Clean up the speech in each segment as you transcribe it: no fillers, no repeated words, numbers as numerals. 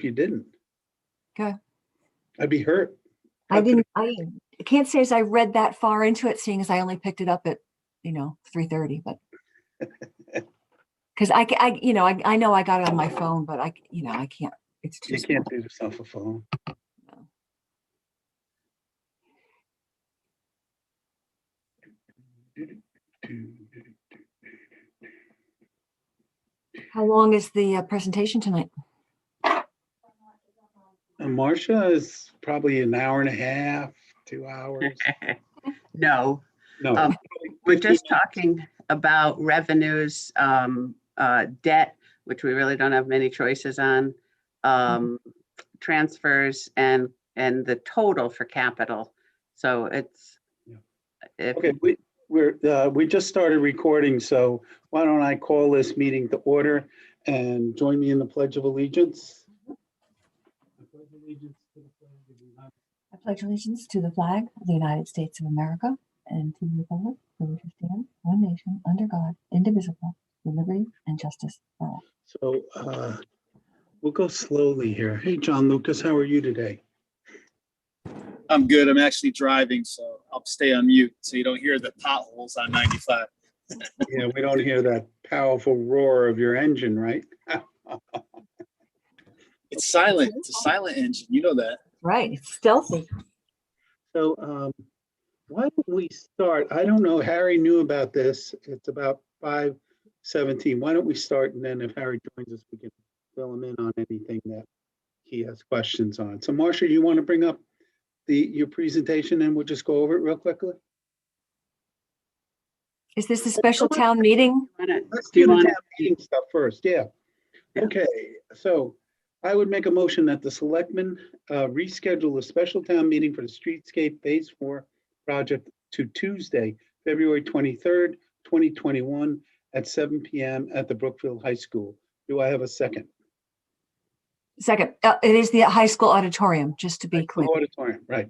you didn't. Okay. I'd be hurt. I can't say as I read that far into it, seeing as I only picked it up at, 3:30, but because I know I got it on my phone, but I can't, it's too You small. can't do yourself a phone. No. How long is the presentation tonight? Marcia is probably an hour and a half, 2 hours. No, No, we're just talking about revenues, debt, which we really don't have many choices on, transfers, and the total for capital. So it's okay. We just started recording, so why don't I call this meeting to order and join me in the Pledge of Allegiance. I pledge allegiance to the flag of the United States of America and to the republic for which it stands, one nation, under God, indivisible, with liberty and justice for all. So we'll go slowly here. Hey, John Lucas, how are you today? I'm good. I'm actually driving, so I'll stay on mute so you don't hear the potholes on 95. Yeah, we don't hear that powerful roar of your engine, right? It's silent. It's a silent engine. You know that. Right, it's stealthy. So why don't we start? I don't know, Harry knew about this. It's about 5:17. Why don't we start, and then if Harry joins us, we can fill him in on anything that he has questions on. So Marcia, you want to bring up your presentation and we'll just go over it real quickly? Is this a special town meeting? Let's do the town meeting stuff first. Yeah. Okay, so I would make a motion that the selectmen reschedule a special town meeting for the Streetscape Phase 4 project to Tuesday, February 23rd, 2021 at 7 p.m. at the Brookfield High School. Do I have a second? Second, it is the high school auditorium, just to be clear. Auditorium, right.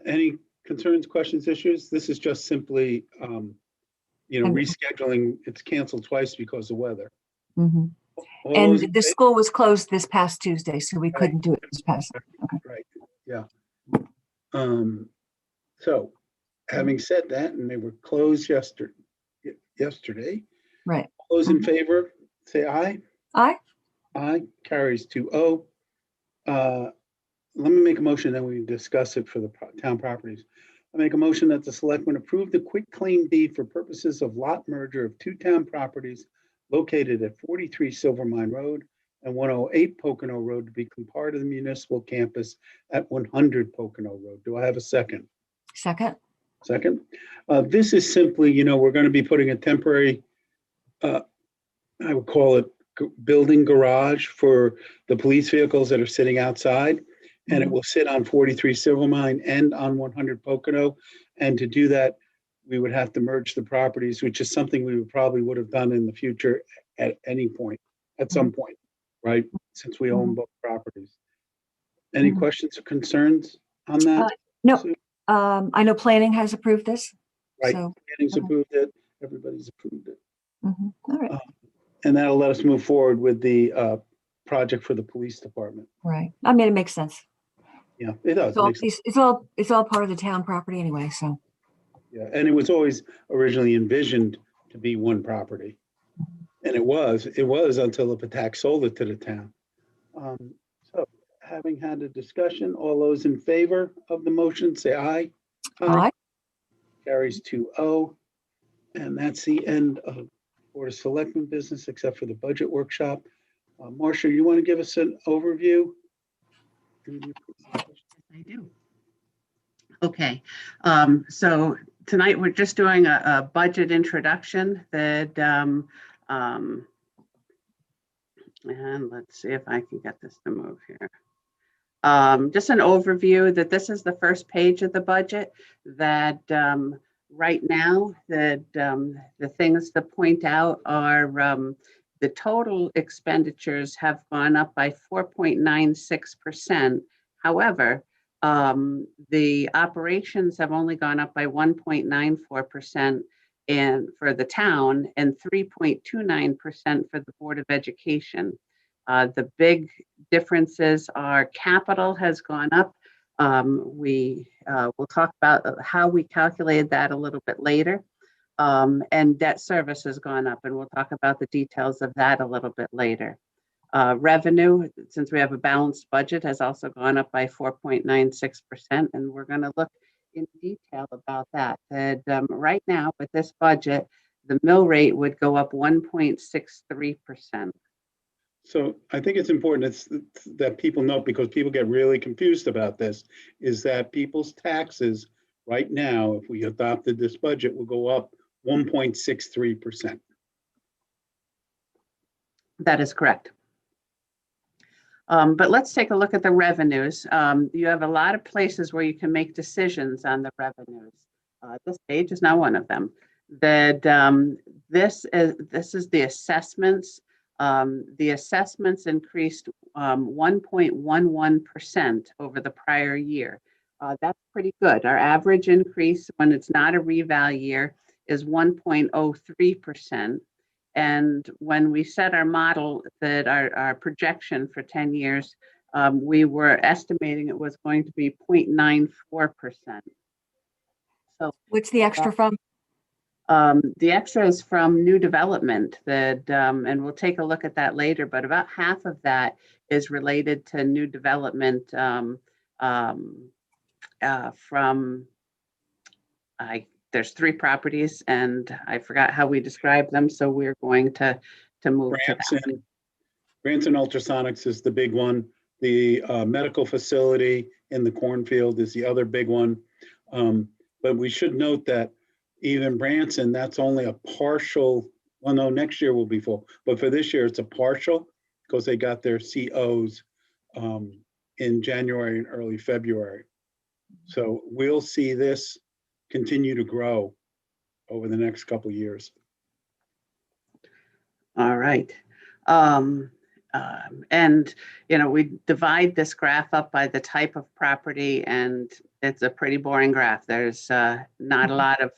Any concerns, questions, issues? This is just simply, rescheduling. It's canceled twice because of weather. Mm-hmm. And the school was closed this past Tuesday, so we couldn't do it this past. Okay. Right, yeah. So having said that, and they were closed yesterday. Right. All those in favor, say aye. Aye. Aye, carries 2-0. Let me make a motion, then we discuss it for the town properties. I make a motion that the selectmen approve the quitclaim deed for purposes of lot merger of two town properties located at 43 Silver Mine Road and 108 Pocono Road to become part of the municipal campus at 100 Pocono Road. Do I have a second? Second. Second. This is simply, we're going to be putting a temporary, I would call it building garage for the police vehicles that are sitting outside. And it will sit on 43 Silver Mine and on 100 Pocono. And to do that, we would have to merge the properties, which is something we would have done in the future at any point, at some point, right? Since we own both properties. Any questions or concerns on that? No. I know planning has approved this. Right. So, Planning's approved it. Everybody's approved it. all right. And that'll let us move forward with the project for the police department. Right. I mean, it makes sense. Yeah, it does. It's all part of the town property anyway. So. Yeah, and it was always originally envisioned to be one property, and it was until the Patak sold it to the town. So, having had a discussion, all those in favor of the motion say aye. Aye. Carries 2-0, and that's the end of Board of Selectmen business, except for the budget workshop. Marcia, you want to give us an overview? I do. Okay, so tonight we're just doing a budget introduction that, and let's see if I can get this to move here. Just an overview that this is the first page of the budget, that right now that the things to point out are the total expenditures have gone up by 4.96%. However, the operations have only gone up by 1.94% and for the town and 3.29% for the Board of Education. The big differences are capital has gone up. We will talk about how we calculated that a little bit later. And debt service has gone up, and we'll talk about the details of that a little bit later. Revenue, since we have a balanced budget, has also gone up by 4.96%, and we're going to look in detail about that. Right now, with this budget, the mill rate would go up 1.63%. So I think it's important that people know, because people get really confused about this, is that people's taxes right now, if we adopted this budget, will go up 1.63%. That is correct. But let's take a look at the revenues. You have a lot of places where you can make decisions on the revenues. This page is not one of them. This is the assessments. The assessments increased 1.11% over the prior year. That's pretty good. Our average increase when it's not a reval year is 1.03%. And when we set our model, that our projection for 10 years, we were estimating it was going to be 0.94%. So What's the extra from? the extra is from new development and we'll take a look at that later, but about half of that is related to new development there's 3 properties and I forgot how we describe them, so we're going to move to that. Branson Ultrasonics is the big one. The medical facility in the cornfield is the other big one. But we should note that even Branson, that's only a partial, well, no, next year will be full, but for this year it's a partial because they got their COs in January and early February. So we'll see this continue to grow over the next couple of years. All right. And, you know, we divide this graph up by the type of property, and it's a pretty boring graph. There's not a lot of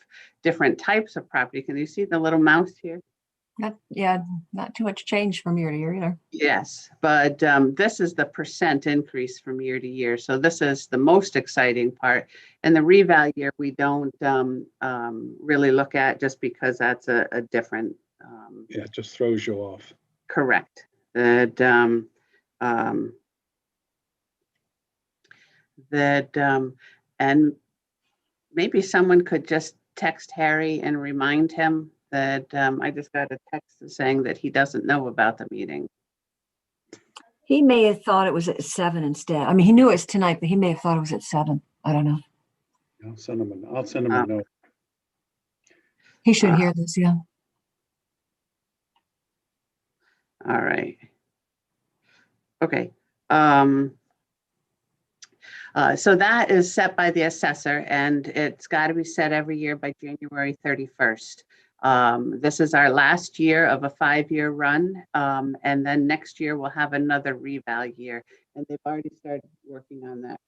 different types of property. Can you see the little mouse here? Not too much change from year to year either. Yes, but this is the percent increase from year to year. So this is the most exciting part. And the reval year, we don't really look at just because that's a different. Yeah, it just throws you off. Correct. And maybe someone could just text Harry and remind him that I just got a text saying that he doesn't know about the meeting. He may have thought it was at 7 instead. I mean, he knew it was tonight, but he may have thought it was at 7. I don't know. I'll send him a note. He should hear this, yeah. All right. Okay. So that is set by the assessor, and it's got to be set every year by January 31st. This is our last year of a 5-year run, and then next year we'll have another reval year, and they've already started working on that.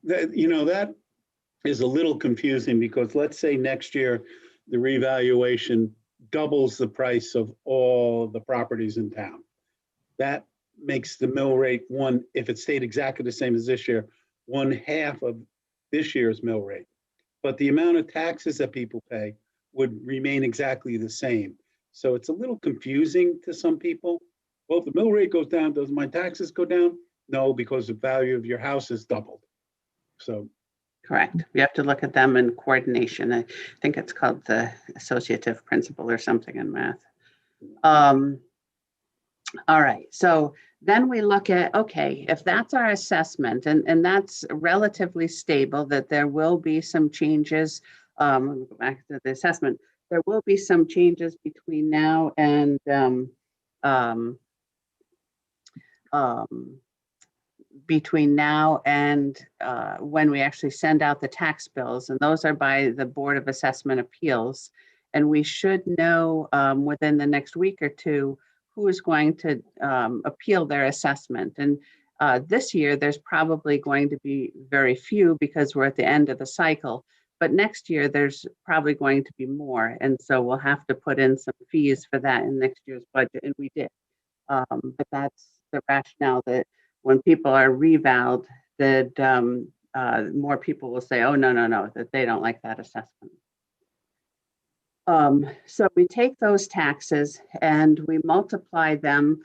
That is a little confusing because let's say next year the revaluation doubles the price of all the properties in town. That makes the mill rate if it stayed exactly the same as this year, 1/2 of this year's mill rate. But the amount of taxes that people pay would remain exactly the same. So it's a little confusing to some people. Well, if the mill rate goes down, does my taxes go down? No, because the value of your house is doubled. So. Correct. We have to look at them in coordination. I think it's called the associative principle or something in math. All right. So then we look at, okay, if that's our assessment and that's relatively stable, that there will be some changes. Let me go back to the assessment. There will be some changes between now and when we actually send out the tax bills, and those are by the Board of Assessment Appeals. And we should know within the next week or two who is going to appeal their assessment. And this year, there's probably going to be very few because we're at the end of the cycle. But next year, there's probably going to be more. And so we'll have to put in some fees for that in next year's budget, and we did. But that's the rationale, that when people are revaled, that more people will say, oh, no, that they don't like that assessment. So we take those taxes and we multiply them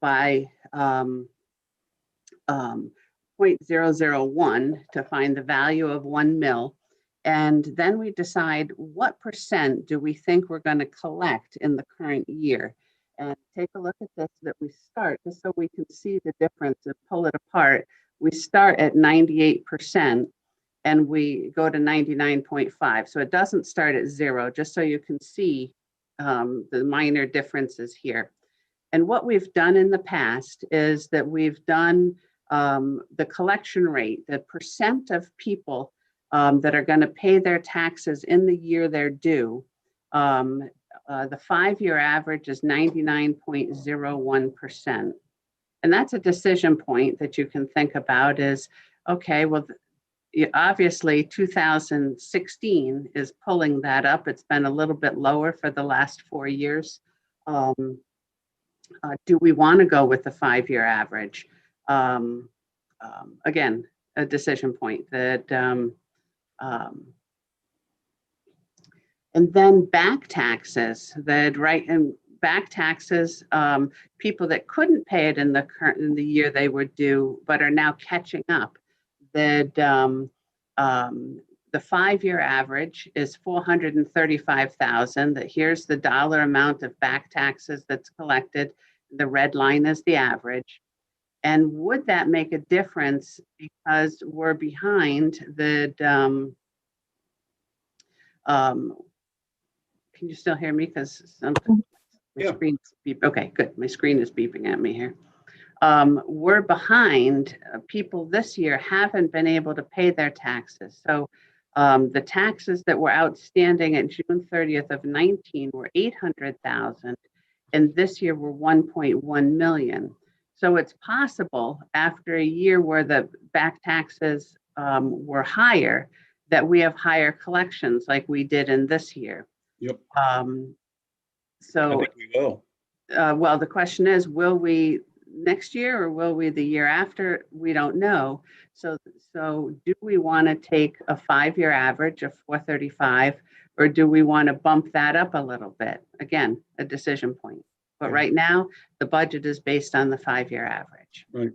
by 0.001 to find the value of 1 mil. And then we decide what percent do we think we're going to collect in the current year. And take a look at this, that we start, just so we can see the difference and pull it apart. We start at 98% and we go to 99.5. So it doesn't start at 0, just so you can see the minor differences here. And what we've done in the past is that we've done the collection rate, the percent of people that are going to pay their taxes in the year they're due. The 5-year average is 99.01%. And that's a decision point that you can think about is, okay, well, obviously 2016 is pulling that up. It's been a little bit lower for the last 4 years. Do we want to go with the 5-year average? Again, a decision point that, and then back taxes that, right, and back taxes, people that couldn't pay it in the year they were due, but are now catching up. That the 5-year average is 435,000. That here's the dollar amount of back taxes that's collected. The red line is the average. And would that make a difference because we're behind the, can you still hear me? Because my screen's beep. Okay, good. My screen is beeping at me here. We're behind. People this year haven't been able to pay their taxes. So the taxes that were outstanding at June 30th of 19 were 800,000, and this year were 1.1 million. So it's possible after a year where the back taxes were higher, that we have higher collections like we did in this year. Yep. So I think we will. well, the question is, will we next year or will we the year after? We don't know. So do we want to take a 5-year average of 435, or do we want to bump that up a little bit? Again, a decision point. But right now, the budget is based on the 5-year average. Right.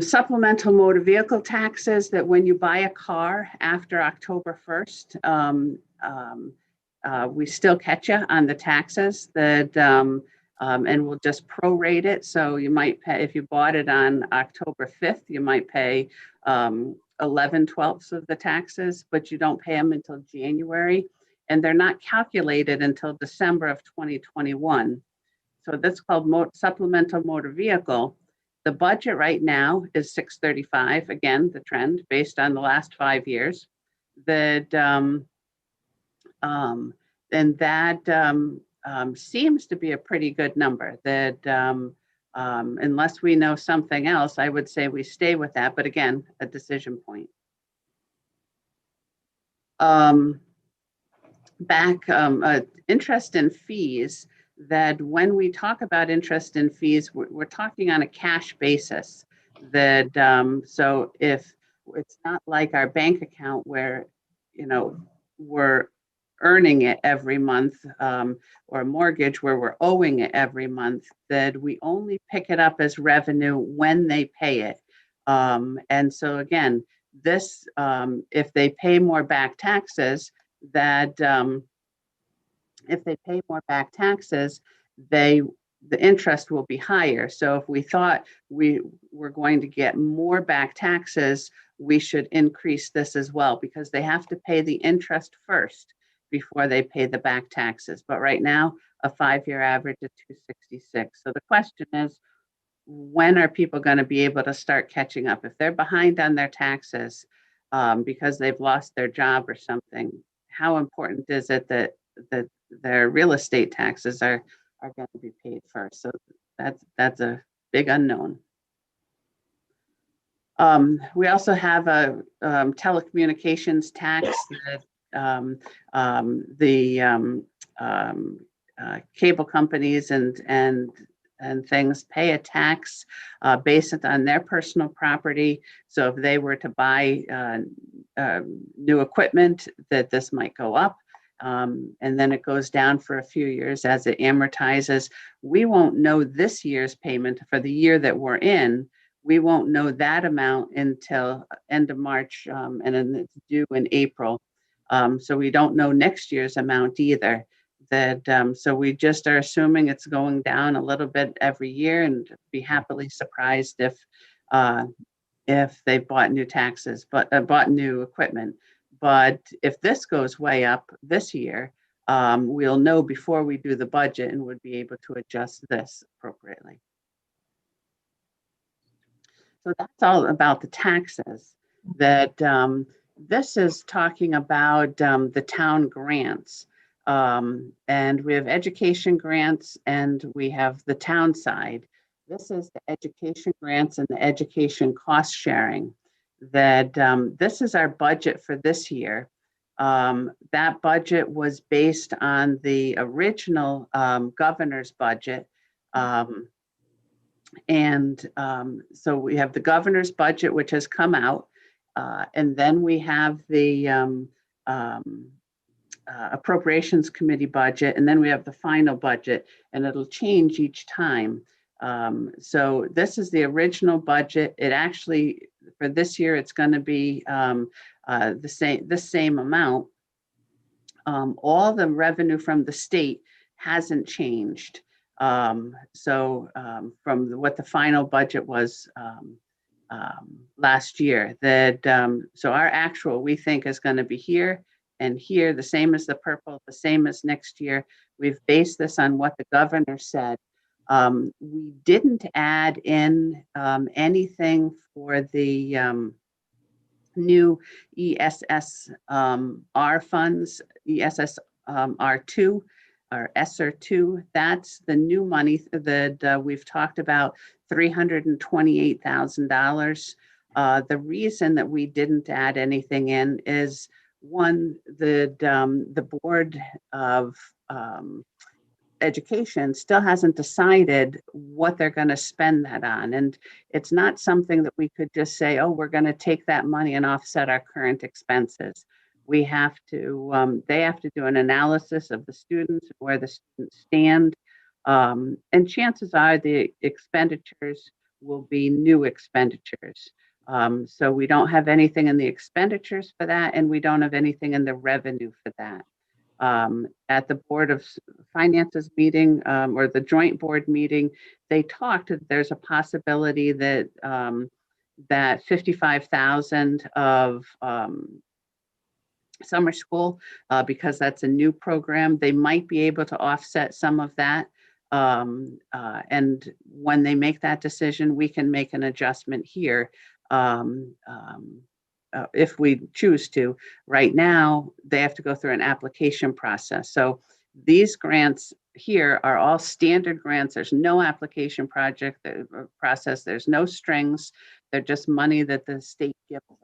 Supplemental motor vehicle taxes, that when you buy a car after October 1st, we still catch you on the taxes, that and we'll just prorate it. So you might pay, if you bought it on October 5th, you might pay 11/12 of the taxes, but you don't pay them until January. And they're not calculated until December of 2021. So that's called supplemental motor vehicle. The budget right now is 635, again, the trend based on the last 5 years. That and that seems to be a pretty good number. That unless we know something else, I would say we stay with that. But again, a decision point. Interest and fees, that when we talk about interest and fees, we're talking on a cash basis. That so if it's not like our bank account where, you know, we're earning it every month, or a mortgage where we're owing it every month, that we only pick it up as revenue when they pay it. And so again, this, if they pay more back taxes, that if they pay more back taxes, the interest will be higher. So if we thought we were going to get more back taxes, we should increase this as well, because they have to pay the interest first before they pay the back taxes. But right now, a 5-year average of 266. So the question is, when are people going to be able to start catching up? If they're behind on their taxes because they've lost their job or something, how important is it that their real estate taxes are going to be paid first? So that's a big unknown. We also have a telecommunications tax that cable companies and things pay a tax based on their personal property. So if they were to buy new equipment, that this might go up. And then it goes down for a few years as it amortizes. We won't know this year's payment for the year that we're in. We won't know that amount until end of March, and then it's due in April. So we don't know next year's amount either. So we just are assuming it's going down a little bit every year, and be happily surprised if they bought new bought new equipment. But if this goes way up this year, we'll know before we do the budget and would be able to adjust this appropriately. So that's all about the taxes. This is talking about the town grants. And we have education grants and we have the town side. This is the education grants and the education cost sharing. This is our budget for this year. That budget was based on the original governor's budget. So we have the governor's budget, which has come out. And then we have the appropriations committee budget, and then we have the final budget, and it'll change each time. So this is the original budget. It actually, for this year, it's going to be the same amount. All the revenue from the state hasn't changed. So from what the final budget was last year, so our actual, we think, is going to be here and here, the same as the purple, the same as next year. We've based this on what the governor said. We didn't add in anything for the new ESSR funds, ESSR2 or ESSER2. That's the new money that we've talked about, $328,000. The reason that we didn't add anything in is, one, the Board of Education still hasn't decided what they're going to spend that on. And it's not something that we could just say, oh, we're going to take that money and offset our current expenses. We have to, they have to do an analysis of the students, where the students stand. And chances are the expenditures will be new expenditures. So we don't have anything in the expenditures for that, and we don't have anything in the revenue for that. At the Board of Finances meeting, or the joint board meeting, they talked that there's a possibility that that 55,000 of summer school, because that's a new program, they might be able to offset some of that. And when they make that decision, we can make an adjustment here. If we choose to. Right now, they have to go through an application process. So these grants here are all standard grants. There's no application process. There's no strings. They're just money that the state gives us.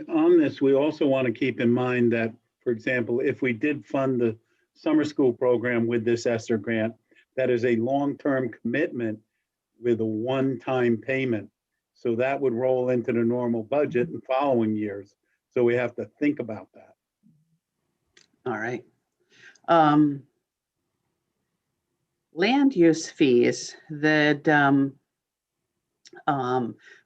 On this, we also want to keep in mind that, for example, if we did fund the summer school program with this ESSER grant, that is a long-term commitment with a one-time payment. So that would roll into the normal budget in following years. So we have to think about that. All right. Land use fees, that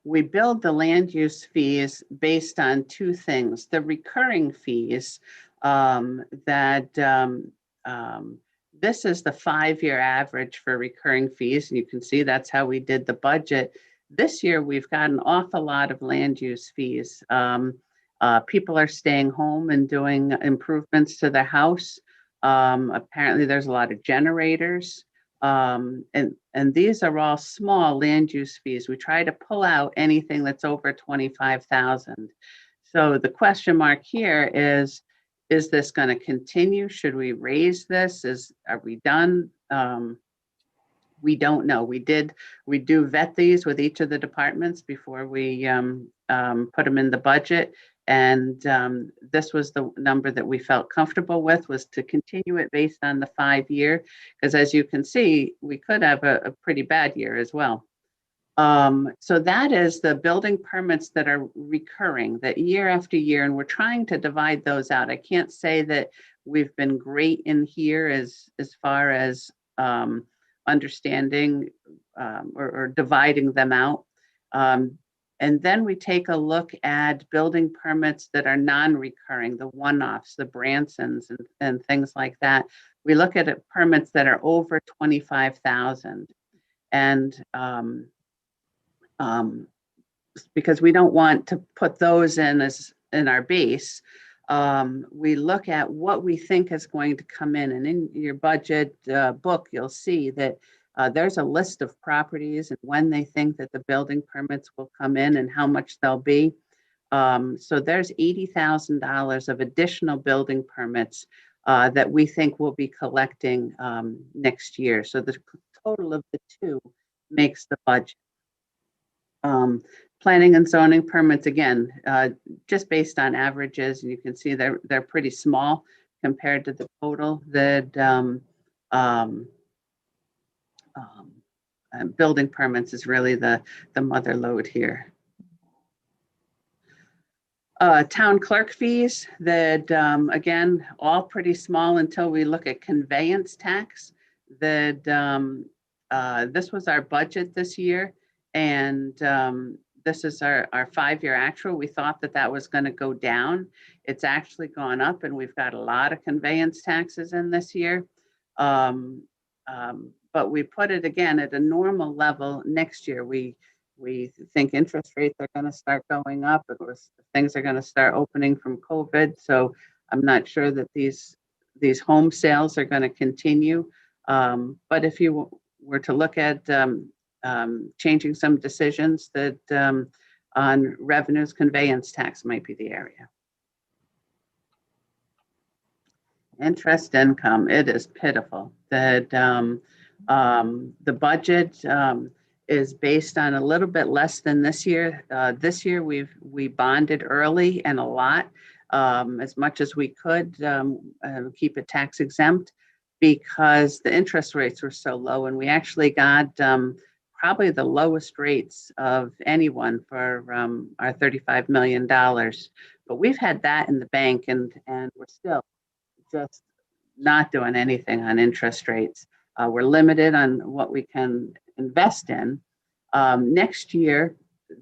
we build the land use fees based on two things. The recurring fees, this is the 5-year average for recurring fees. And you can see that's how we did the budget. This year, we've got an awful lot of land use fees. People are staying home and doing improvements to their house. Apparently, there's a lot of generators. And these are all small land use fees. We try to pull out anything that's over 25,000. So the question mark here is this going to continue? Should we raise this? Are we done? We don't know. We do vet these with each of the departments before we put them in the budget. And this was the number that we felt comfortable with, was to continue it based on the 5-year, because as you can see, we could have a pretty bad year as well. So that is the building permits that are recurring, that year after year, and we're trying to divide those out. I can't say that we've been great in here as far as understanding or dividing them out. And then we take a look at building permits that are non-recurring, the one-offs, the Bransons and things like that. We look at it, permits that are over 25,000. And because we don't want to put those in our base, we look at what we think is going to come in. And in your budget book, you'll see that there's a list of properties and when they think that the building permits will come in and how much they'll be. So there's $80,000 of additional building permits that we think we'll be collecting next year. So the total of the two makes the budget. Planning and zoning permits, again, just based on averages, and you can see they're pretty small compared to the total. That building permits is really the mother load here. Town clerk fees, that again, all pretty small until we look at conveyance tax. That this was our budget this year, and this is our 5-year actual. We thought that was going to go down. It's actually gone up, and we've got a lot of conveyance taxes in this year. But we put it again at a normal level next year. We think interest rates are going to start going up. Of course, things are going to start opening from COVID. So I'm not sure that these home sales are going to continue. But if you were to look at changing some decisions, that on revenues, conveyance tax might be the area. Interest income, it is pitiful. That the budget is based on a little bit less than this year. This year we bonded early and a lot, as much as we could, keep it tax exempt, because the interest rates were so low, and we actually got probably the lowest rates of anyone for our $35 million. But we've had that in the bank, and we're still just not doing anything on interest rates. We're limited on what we can invest in. Next year,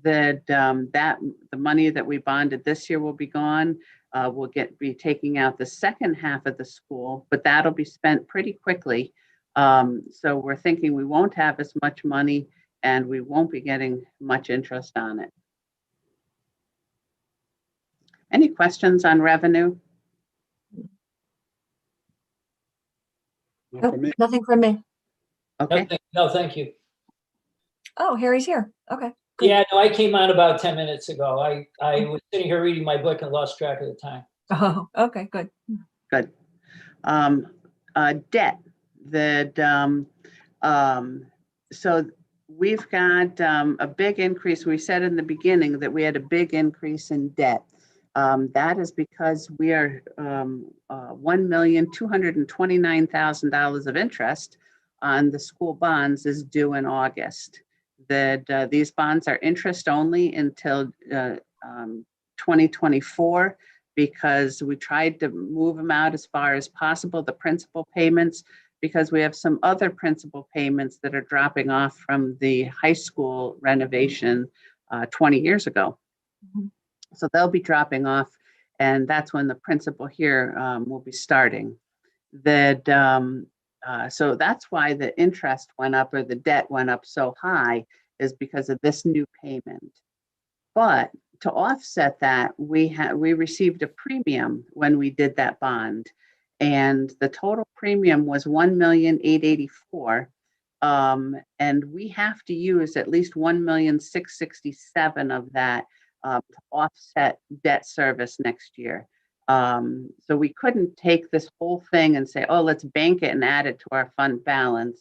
that the money that we bonded this year will be gone. We'll be taking out the second half of the school, but that'll be spent pretty quickly. So we're thinking we won't have as much money, and we won't be getting much interest on it. Any questions on revenue? Not for me. Nothing from me. Okay. No, thank you. Oh, Harry's here. Okay. Good. Yeah, no, I came on about 10 minutes ago. I was sitting here reading my book and lost track of the time. Oh, okay, good. Good. Debt. That so we've got a big increase. We said in the beginning that we had a big increase in debt. That is because we are $1,229,000 of interest on the school bonds is due in August. That these bonds are interest only until 2024, because we tried to move them out as far as possible, the principal payments, because we have some other principal payments that are dropping off from the high school renovation 20 years ago. Mm-hmm. So they'll be dropping off, and that's when the principal here will be starting. That so that's why the interest went up, or the debt went up so high, is because of this new payment. But to offset that, we received a premium when we did that bond, and the total premium was $1,884,000, and we have to use at least $1,667,000 of that to offset debt service next year. So we couldn't take this whole thing and say, oh, let's bank it and add it to our fund balance.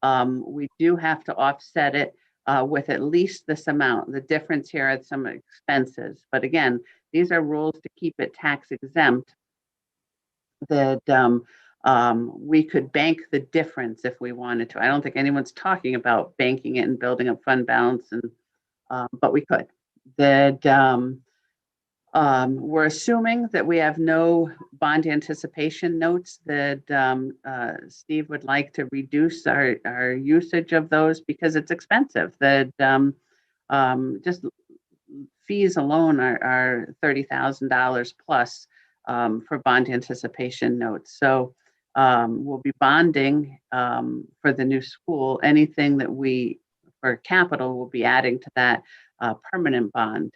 We do have to offset it with at least this amount. The difference here are some expenses. But again, These are rules to keep it tax exempt, that we could bank the difference if we wanted to. I don't think anyone's talking about banking it and building up fund balance, and but we could. That we're assuming that we have no bond anticipation notes, that Steve would like to reduce our usage of those because it's expensive. That just fees alone are $30,000 plus for bond anticipation notes. So we'll be bonding for the new school. Anything that we, for capital, will be adding to that permanent bond.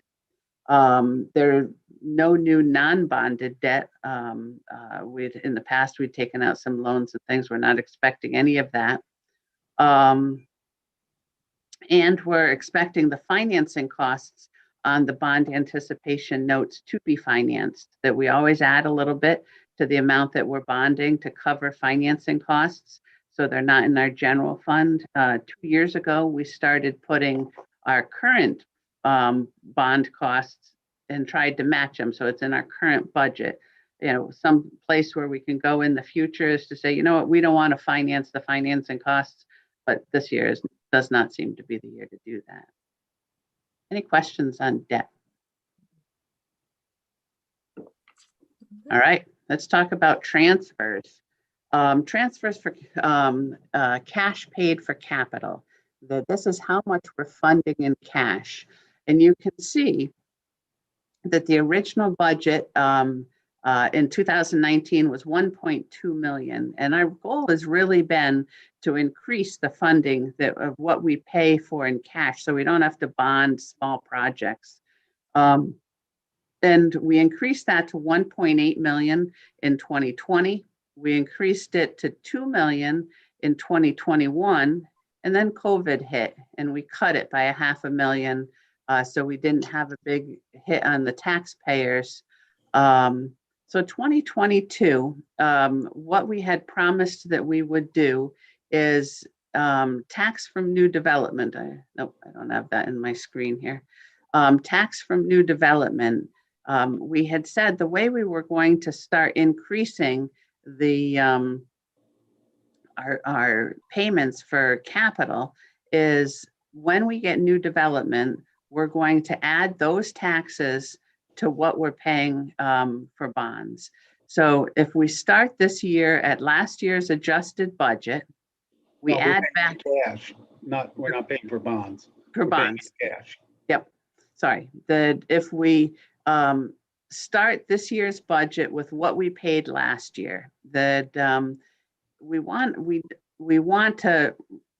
There are no new non-bonded debt. In the past, we'd taken out some loans and things. We're not expecting any of that. And we're expecting the financing costs on the bond anticipation notes to be financed, that we always add a little bit to the amount that we're bonding to cover financing costs. So they're not in our general fund. 2 years ago, we started putting our current bond costs and tried to match them. So it's in our current budget. You know, some place where we can go in the future is to say, you know what, we don't want to finance the financing costs, but this year does not seem to be the year to do that. Any questions on debt? All right, let's talk about transfers. Transfers for cash paid for capital. This is how much we're funding in cash. And you can see that the original budget in 2019 was 1.2 million. And our goal has really been to increase the funding of what we pay for in cash, so we don't have to bond small projects. And we increased that to 1.8 million in 2020. We increased it to 2 million in 2021, and then COVID hit and we cut it by $500,000. So we didn't have a big hit on the taxpayers. So 2022, what we had promised that we would do is tax from new development. Nope, I don't have that in my screen here. Tax from new development. We had said the way we were going to start increasing the our payments for capital is when we get new development, we're going to add those taxes to what we're paying for bonds. So if we start this year at last year's adjusted budget, we add back cash. We're not paying for bonds. For bonds. Cash. Yep. Sorry. If we start this year's budget with what we paid last year, that we want to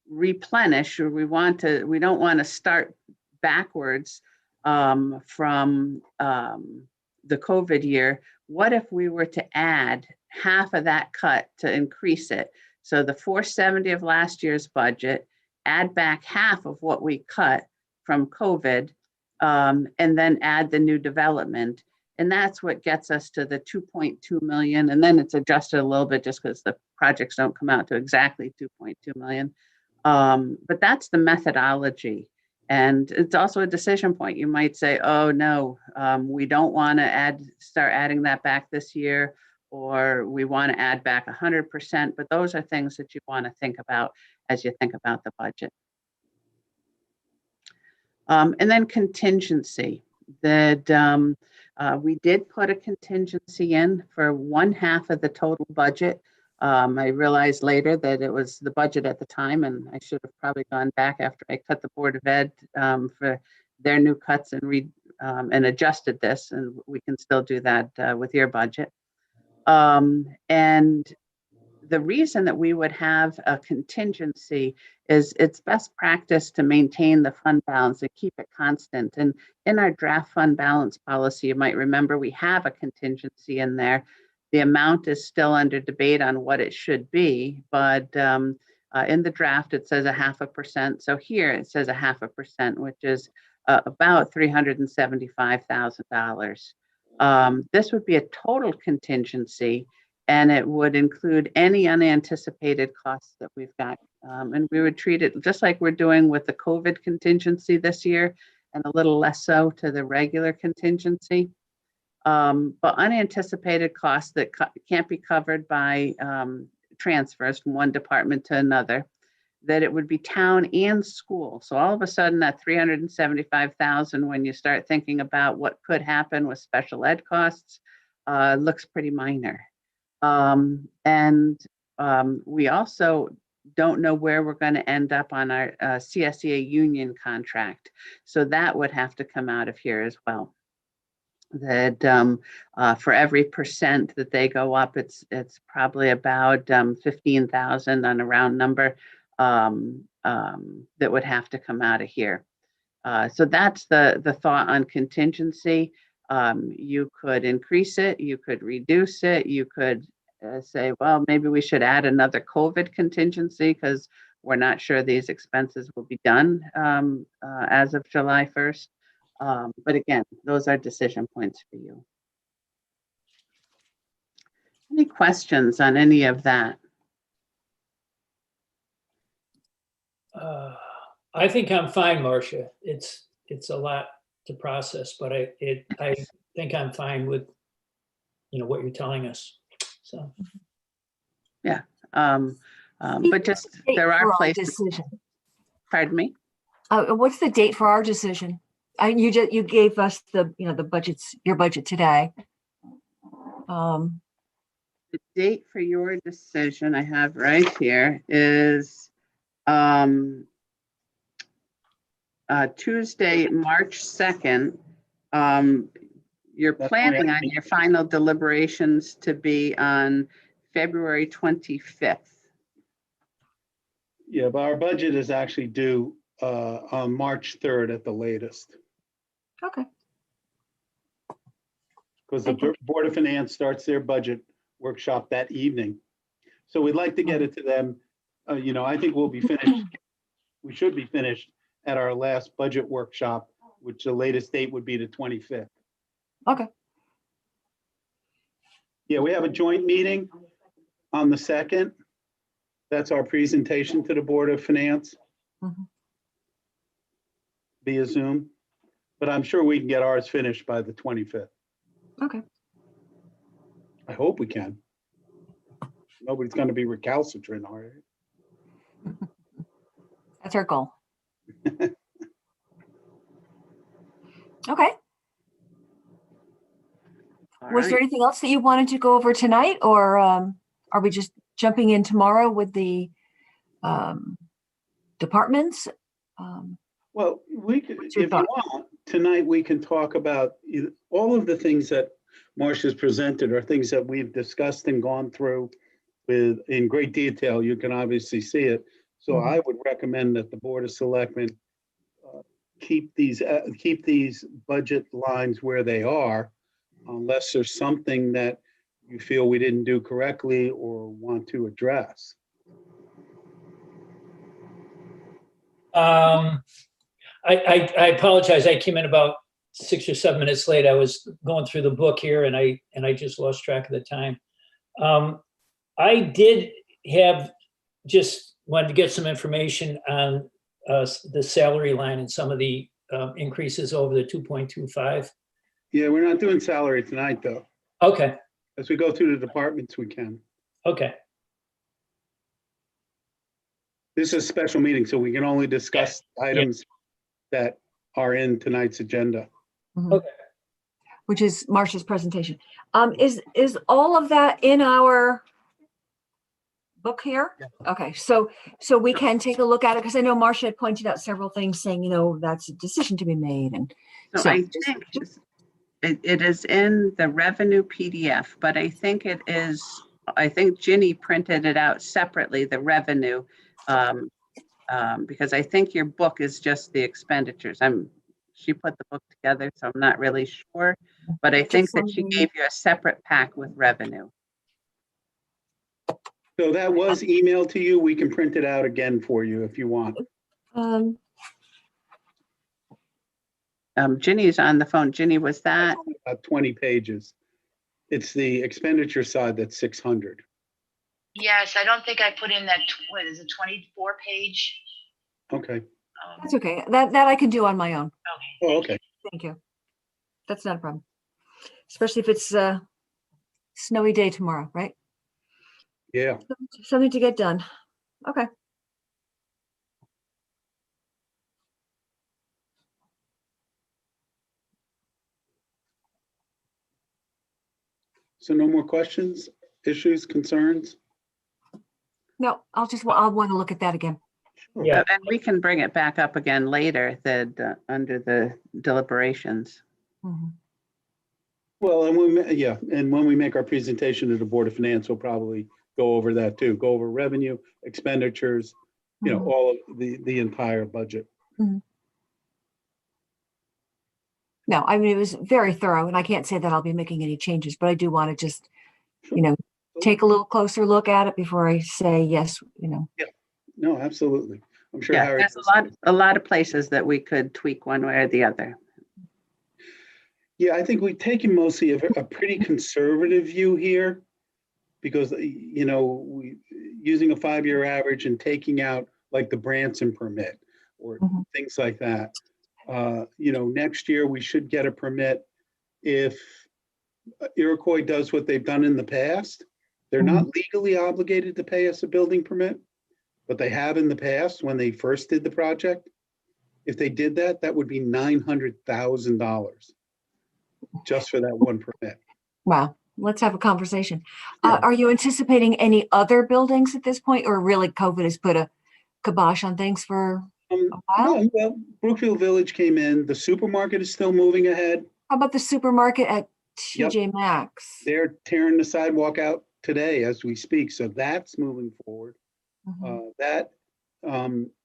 replenish, or we don't want to start backwards from the COVID year. What if we were to add half of that cut to increase it? So the 470 of last year's budget, add back half of what we cut from COVID, and then add the new development. And that's what gets us to the 2.2 million. And then it's adjusted a little bit just because the projects don't come out to exactly 2.2 million. But that's the methodology. And it's also a decision point. You might say, oh no, we don't want to start adding that back this year, or we want to add back 100%. But those are things that you want to think about as you think about the budget. And then contingency. That we did put a contingency in for 1/2 of the total budget. I realized later that it was the budget at the time, and I should have probably gone back after I cut the Board of Ed for their new cuts and adjusted this, and we can still do that with your budget. And the reason that we would have a contingency is it's best practice to maintain the fund balance and keep it constant. And in our draft fund balance policy, you might remember we have a contingency in there. The amount is still under debate on what it should be, but in the draft, it says 0.5%. So here it says 0.5%, which is about $375,000. This would be a total contingency, and it would include any unanticipated costs that we've got. And we would treat it just like we're doing with the COVID contingency this year, and a little less so to the regular contingency. But unanticipated costs that can't be covered by transfers from one department to another, that it would be town and school. So all of a sudden that 375,000, when you start thinking about what could happen with special ed costs, looks pretty minor. We also don't know where we're going to end up on our CSEA union contract. So that would have to come out of here as well. That for every % that they go up, it's probably about 15,000 on a round number that would have to come out of here. So that's the thought on contingency. You could increase it, you could reduce it, you could say, well, maybe we should add another COVID contingency because we're not sure these expenses will be done as of July 1st. But again, those are decision points for you. Any questions on any of that? I think I'm fine, Marcia. It's a lot to process, but I think I'm fine with, what you're telling us. So. Yeah. But just there are places. Decision. Pardon me? What's the date for our decision? You gave us the budgets, your budget today. The date for your decision I have right here is Tuesday, March 2nd. You're planning on your final deliberations to be on February 25th. Yeah, but our budget is actually due on March 3rd at the latest. Okay. Because the Board of Finance starts their budget workshop that evening. So we'd like to get it to them. I think we'll be finished. We should be finished at our last budget workshop, which the latest date would be the 25th. Okay. Yeah, we have a joint meeting on the 2nd. That's our presentation to the Board of Finance via Zoom. But I'm sure we can get ours finished by the 25th. Okay. I hope we can. Nobody's going to be recalcitrant, all right? That's our goal. Okay. Was there anything else that you wanted to go over tonight, or are we just jumping in tomorrow with the departments? Well, we could, if you want, tonight we can talk about all of the things that Marcia's presented are things that we've discussed and gone through in great detail. You can obviously see it. So I would recommend that the Board of Selectmen keep these budget lines where they are, unless there's something that you feel we didn't do correctly or want to address. I apologize. I came in about 6 or 7 minutes late. I was going through the book here and I just lost track of the time. I did wanted to get some information on the salary line and some of the increases over the 2.25. Yeah, we're not doing salary tonight, though. Okay. As we go through the departments, we can. Okay. This is a special meeting, so we can only discuss items that are in tonight's agenda. Okay. Which is Marcia's presentation. Is all of that in our book here? Yeah. Okay, so we can take a look at it, because I know Marcia had pointed out several things saying, that's a decision to be made. And so I think it is in the revenue PDF, but I think Ginny printed it out separately, the revenue, because I think your book is just the expenditures. She put the book together, so I'm not really sure, but I think that she gave you a separate pack with revenue. So that was emailed to you. We can print it out again for you if you want. Ginny is on the phone. Ginny, was that? About 20 pages. It's the expenditure side that's 600. Yes, I don't think I put in that, what is it, 24 page? Okay. That's okay. That I can do on my own. Okay. Oh, okay. Thank you. That's not a problem. especially if it's a snowy day tomorrow, right? Yeah. Something to get done. Okay. So no more questions, issues, concerns? No, I'll want to look at that again. Sure. Yeah. And we can bring it back up again later, that under the deliberations. Mhm. Well, and and when we make our presentation to the Board of Finance, we'll probably go over that too, go over revenue, expenditures, Mhm. all of the entire budget. No, I mean, it was very thorough, and I can't say that I'll be making any changes, but I do want to just, take a little closer look at it before I say yes, No, absolutely. I'm sure Yeah, Harry. there's a lot of places that we could tweak one way or the other. Yeah, I think we've taken mostly a pretty conservative view here because, using a 5-year average and taking out like the Branson permit or Mhm. things like that. Next year we should get a permit if Iroquois does what they've done in the past. They're not legally obligated to pay us a building permit, but they have in the past when they first did the project. If they did that, that would be $900,000 just for that one permit. Wow, let's have a conversation. Yeah. Are you anticipating any other buildings at this point, or really COVID has put a kibosh on things for a while? No, well, Brookfield Village came in. The supermarket is still moving ahead. How about the supermarket at Yep. TJ Maxx? They're tearing the sidewalk out today as we speak, so that's moving forward. Mhm.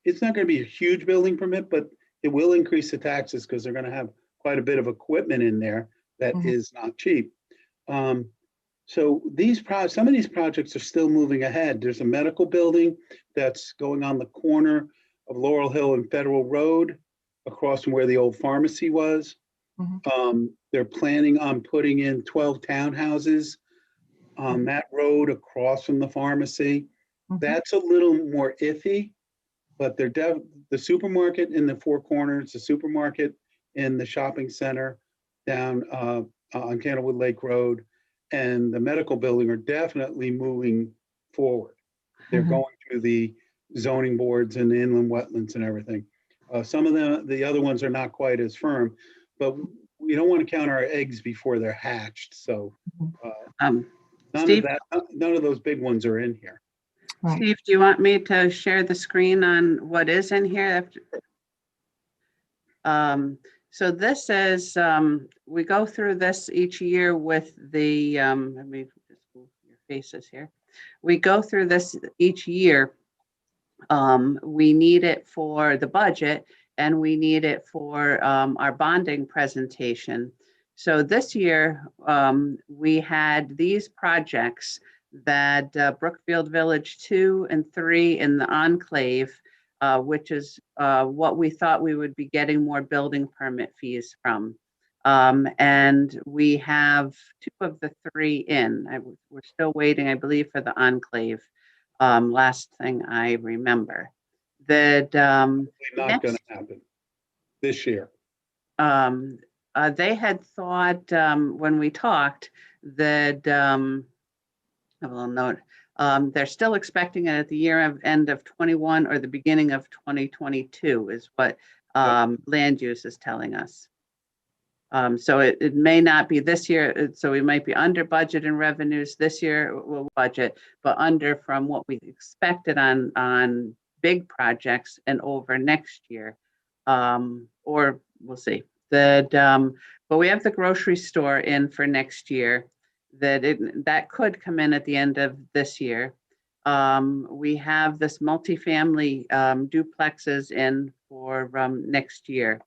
It's not going to be a huge building permit, but it will increase the taxes because they're going to have quite a bit of equipment in there that Mhm. is not cheap. So some of these projects are still moving ahead. There's a medical building that's going on the corner of Laurel Hill and Federal Road, across from where the old pharmacy was. They're planning on putting in 12 townhouses on that road across from the pharmacy. Mhm. That's a little more iffy, but the supermarket in the Four Corners, the supermarket in the shopping center down on Candlewood Lake Road, and the medical building are definitely moving forward. They're Mhm. going through the zoning boards and the inland wetlands and everything. Some of the other ones are not quite as firm, but we don't want to count our eggs before they're hatched. So Um, none Steve, of those big ones are in here. Right. Steve, do you want me to share the screen on what is in here? So this is, we go through this each year with the, let me just move your faces here. We go through this each year. We need it for the budget and we need it for our bonding presentation. So this year, we had these projects that Brookfield Village 2 and 3 in the Enclave, which is what we thought we would be getting more building permit fees from. And we have 2 of the 3 in. We're still waiting, I believe, for the Enclave. Last thing I remember. That Not going to happen this year. They had thought when we talked that I will note they're still expecting it at the end of 21 or the beginning of 2022 is what land use is telling us. So it may not be this year, so we might be under budget in revenues this year, we'll budget, but under from what we expected on big projects and over next year, or we'll see. But we have the grocery store in for next year, that could come in at the end of this year. We have this multifamily duplexes in for next year.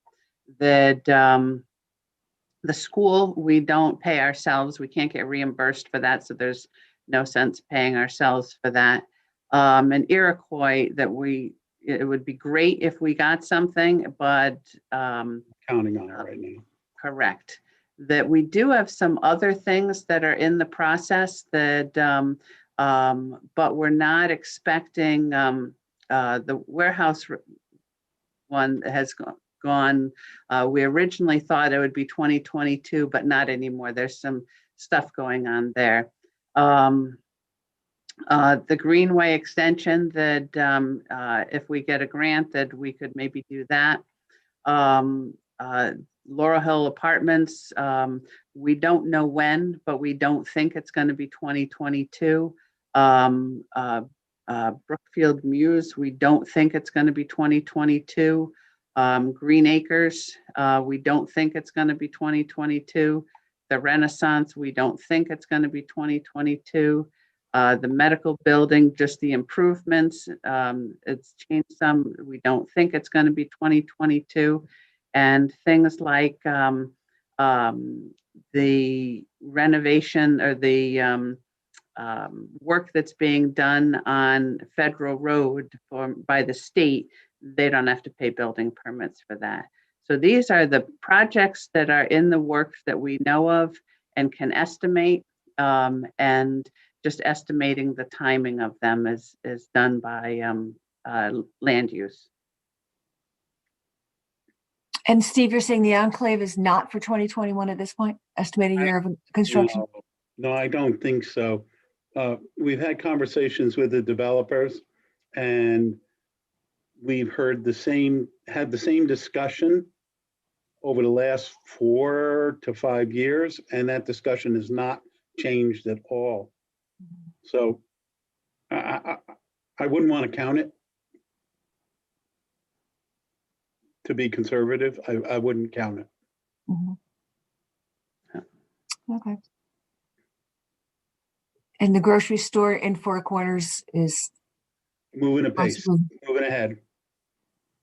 The school, we don't pay ourselves. We can't get reimbursed for that. So there's no sense paying ourselves for that. And Iroquois, it would be great if we got something, but Counting on it right now. correct. That we do have some other things that are in the process that, but we're not expecting the warehouse one has gone. We originally thought it would be 2022, but not anymore. There's some stuff going on there. The Greenway extension that if we get a grant that we could maybe do that. Laurel Hill Apartments, we don't know when, but we don't think it's going to be 2022. Brookfield Muse, we don't think it's going to be 2022. Green Acres, we don't think it's going to be 2022. The Renaissance, we don't think it's going to be 2022. The medical building, just the improvements, it's changed some. We don't think it's going to be 2022. And things like the renovation or the work that's being done on Federal Road by the state, they don't have to pay building permits for that. So these are the projects that are in the works that we know of and can estimate, and just estimating the timing of them is done by land use. And Steve, you're saying the Enclave is not for 2021 at this point, estimated year of construction? No, I don't think so. We've had conversations with the developers, and we've had the same discussion over the last 4 to 5 years, and that discussion has not changed at all. So I wouldn't want to count it. To be conservative, I wouldn't count it. Mhm. Okay. And the grocery store in Four Corners is Moving at pace, possibly moving ahead.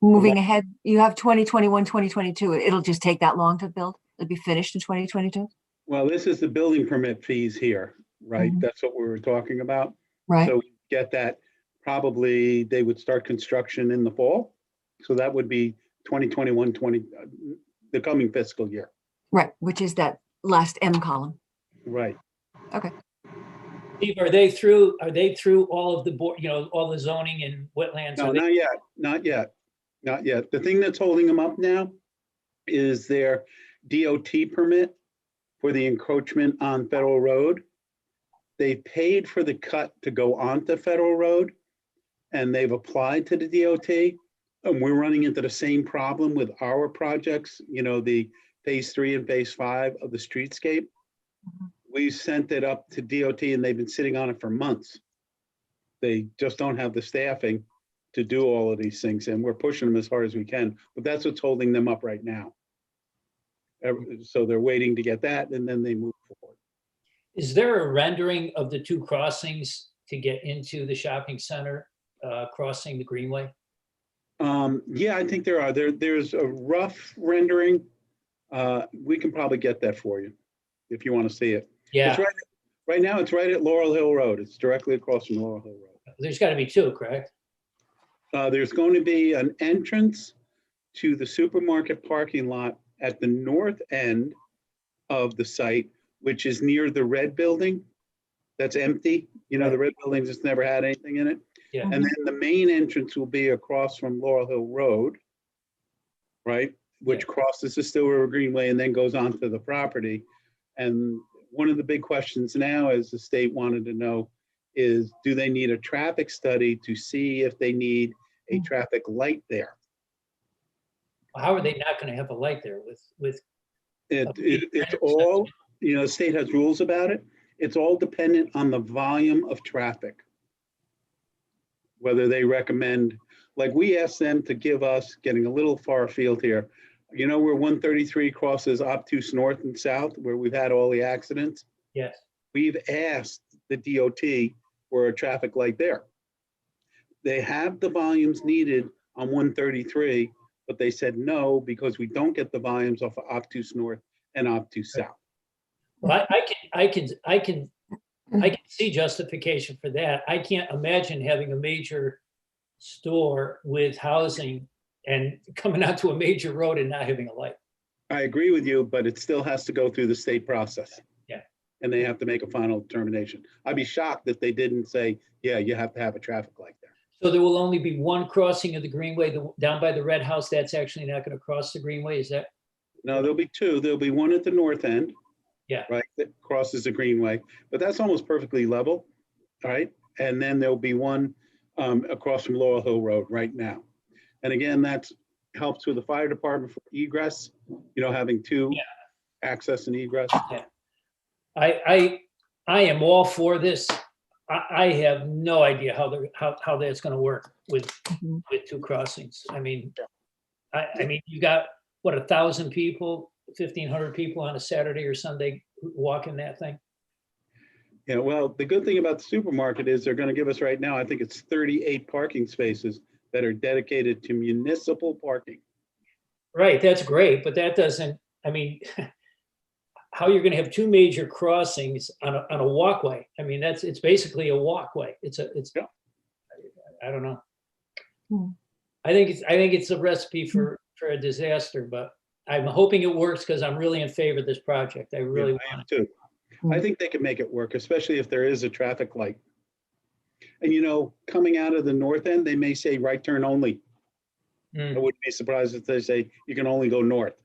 moving ahead. You have 2021, 2022. It'll just take that long to build? It'll be finished in 2022? Well, this is the building permit fees here, right? Mhm. That's what we were talking about. Right. So we get that, probably they would start construction in the fall. So that would be 2021, the coming fiscal year. Right, which is that last M column. Right. Okay. Steve, are they through all of the board, all the zoning and wetlands? No, Are they- not yet. The thing that's holding them up now is their DOT permit for the encroachment on Federal Road. They paid for the cut to go onto Federal Road, and they've applied to the DOT. And we're running into the same problem with our projects, the phase 3 and phase 5 of the streetscape. We sent it up to DOT and they've been sitting on it for months. They just don't have the staffing to do all of these things, and we're pushing them as hard as we can, but that's what's holding them up right now. So they're waiting to get that, and then they move forward. Is there a rendering of the two crossings to get into the shopping center, crossing the Greenway? Yeah, I think there are. There's a rough rendering. We can probably get that for you if you want to see it. Yeah, It's right now, it's right at Laurel Hill Road. It's directly across from Laurel Hill Road. there's got to be two, correct? There's going to be an entrance to the supermarket parking lot at the north end of the site, which is near the red building that's empty. The red building just never had anything in it. Yeah. And then the main entrance will be across from Laurel Hill Road, right? Which crosses the Still River Greenway and then goes onto the property. And one of the big questions now, as the state wanted to know, is do they need a traffic study to see if they need a traffic light there? How are they not going to have a light there with? It's all, the state has rules about it. It's all dependent on the volume of traffic. Whether they recommend, like we asked them to give us, getting a little far afield here, where 133 crosses obtuse north and south, where we've had all the accidents. Yes. We've asked the DOT for a traffic light there. They have the volumes needed on 133, but they said no, because we don't get the volumes off of obtuse north and obtuse south. Well, I can see justification for that. I can't imagine having a major store with housing and coming out to a major road and not having a light. I agree with you, but it still has to go through the state process. Yeah. And they have to make a final determination. I'd be shocked if they didn't say, yeah, you have to have a traffic light there. So there will only be one crossing of the Greenway, down by the red house, that's actually not going to cross the Greenway, is that? No, there'll be two. There'll be one at the north end. Yeah. Right, that crosses the Greenway, but that's almost perfectly level, all right? And then there'll be one across from Laurel Hill Road right now. And again, that helps with the fire department for egress, having two access and egress. I am all for this. I have no idea how that's going to work with two crossings. I mean, you got what, 1,000 people, 1,500 people on a Saturday or Sunday walking that thing. Yeah, well, the good thing about the supermarket is they're going to give us right now, I think it's 38 parking spaces that are dedicated to municipal parking. Right, that's great, but that doesn't, how you're going to have two major crossings on a walkway. I mean, it's basically a walkway. I don't know. I think it's a recipe for a disaster, but I'm hoping it works because I'm really in favor of this project. I really want it. Too. I think they can make it work, especially if there is a traffic light. And coming out of the north end, they may say right turn only. I wouldn't be surprised if they say you can only go north.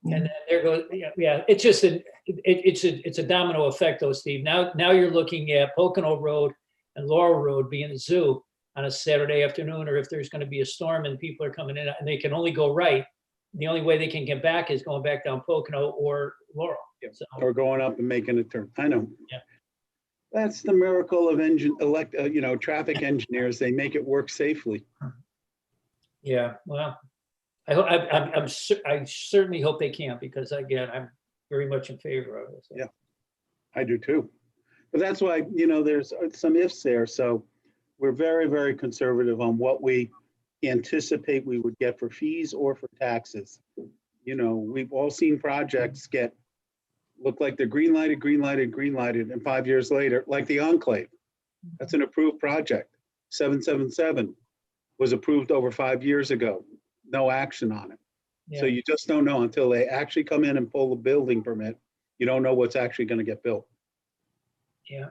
And then there goes, it's just it's a domino effect though, Steve. Now you're looking at Pocono Road and Laurel Road being a zoo on a Saturday afternoon, or if there's going to be a storm and people are coming in and they can only go right, the only way they can get back is going back down Pocono or Laurel. So, Or going up and making a turn. I know. Yeah. That's the miracle of traffic engineers. They make it work safely. yeah, well, I certainly hope they can, because again, I'm very much in favor of it. So. Yeah. I do too. But that's why, there's some ifs there. So we're very, very conservative on what we anticipate we would get for fees or for taxes. We've all seen projects look like they're green lighted, and 5 years later, like the Enclave. That's an approved project. 777 was approved over 5 years ago. No action on it. Yeah. So you just don't know until they actually come in and pull the building permit. You don't know what's actually going to get built. Yeah.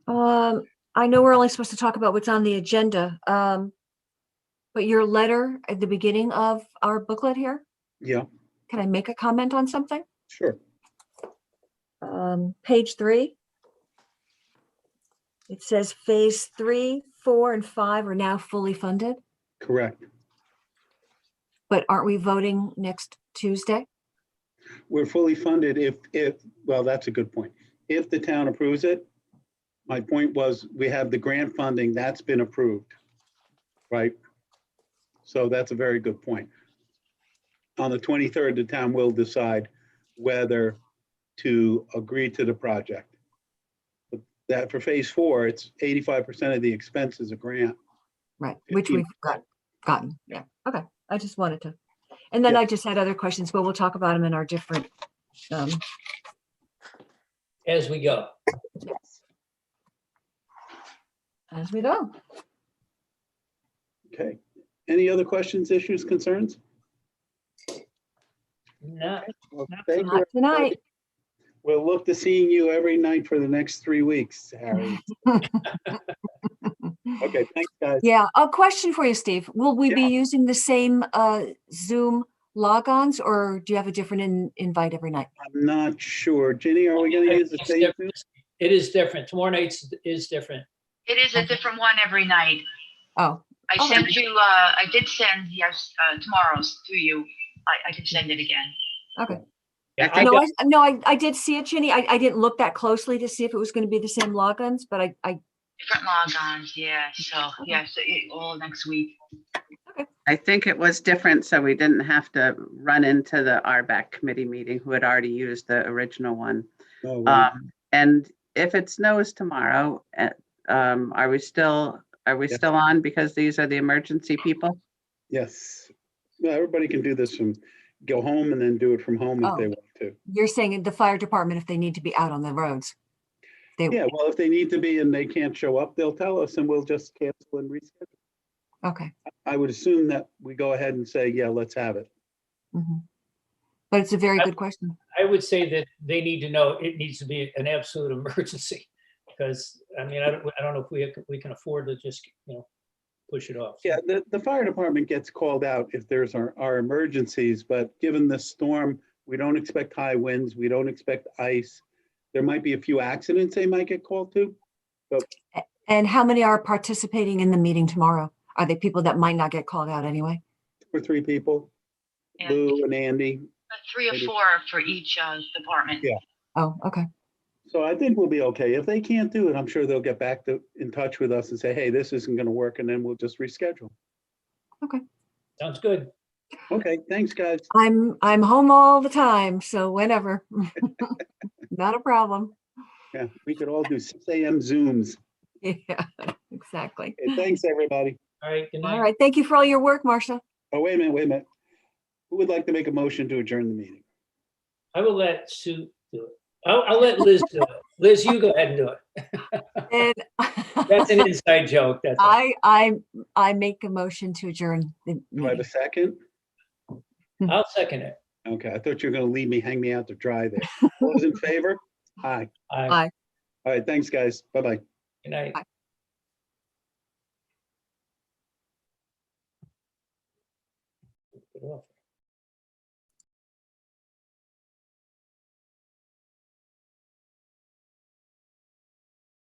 I know we're only supposed to talk about what's on the agenda, but your letter at the beginning of our booklet here, Yeah, can I make a comment on something? sure. Page 3. It says phase 3, 4, and 5 are now fully funded, Correct. but aren't we voting next Tuesday? We're fully funded well, that's a good point. If the town approves it, my point was we have the grant funding that's been approved, right? So that's a very good point. On the 23rd, the town will decide whether to agree to the project. But that for phase 4, it's 85% of the expense is a grant. Right, which we've gotten. Yeah, okay. I just wanted to. And then Yeah. I just had other questions, but we'll talk about them in our different. As we go. Yes. As we go. Okay. Any other questions, issues, concerns? No, Well, Not thank you, Not tonight. everybody. We'll look to seeing you every night for the next 3 weeks, Harry. Okay, thanks, guys. Yeah, a question for you, Steve. Will we be Yeah. using the same Zoom logons, or do you have a different invite every night? I'm not sure. Ginny, are we going to use the It's same? different. It is different. Tomorrow night is different. It is a different one every night. Oh, I Okay. sent you, I did send, yes, tomorrow's to you. I can send it again. okay. Yeah, I No, got- I did see it, Ginny. I didn't look that closely to see if it was going to be the same logins, but I Different logons, yeah. So, yes, all next week. I think it was different, so we didn't have to run into the RBAC committee meeting who had already used the original one. Oh, well, And if it snows tomorrow, are we still on because these are the emergency people? yes. Well, everybody can do this go home and then do it from home if they Oh. want to. you're saying the fire department, if they need to be out on the roads. Yeah, well, if they need to be and they can't show up, they'll tell us and we'll just cancel and reschedule. Okay. I would assume that we go ahead and say, yeah, let's have it. Mhm. But it's a very good question. I would say that they need to know it needs to be an absolute emergency, because I mean, I don't know if we can afford to just, push it off. Yeah, the fire department gets called out if there's our emergencies, but given the storm, we don't expect high winds, we don't expect ice. There might be a few accidents they might get called to. And how many are participating in the meeting tomorrow? Are they people that might not get called out anyway? 2 or 3 people, Yeah. Lou and Andy. 3 or 4 for each department. Yeah. Oh, okay. So I think we'll be okay. If they can't do it, I'm sure they'll get back in touch with us and say, hey, this isn't going to work, and then we'll just reschedule. Sounds good. Okay, thanks, guys. I'm home all the time, so whenever. Not a problem. Yeah, we could all do 6 a.m. Zooms. Yeah, exactly. Okay, thanks, everybody. All right, good All night. right. Thank you for all your work, Marcia. Oh, wait a minute. Who would like to make a motion to adjourn the meeting? I will let Sue do it. I'll let Liz do it. Liz, you go ahead and do it. And That's an inside joke. That's all. I make a motion to adjourn the Do I have a meeting. second? I'll second it. Okay, I thought you were going to leave me, hang me out to dry there. All those in favor? Aye. Aye. Aye. All right, thanks, guys. Bye-bye. Good night. Bye. Get off.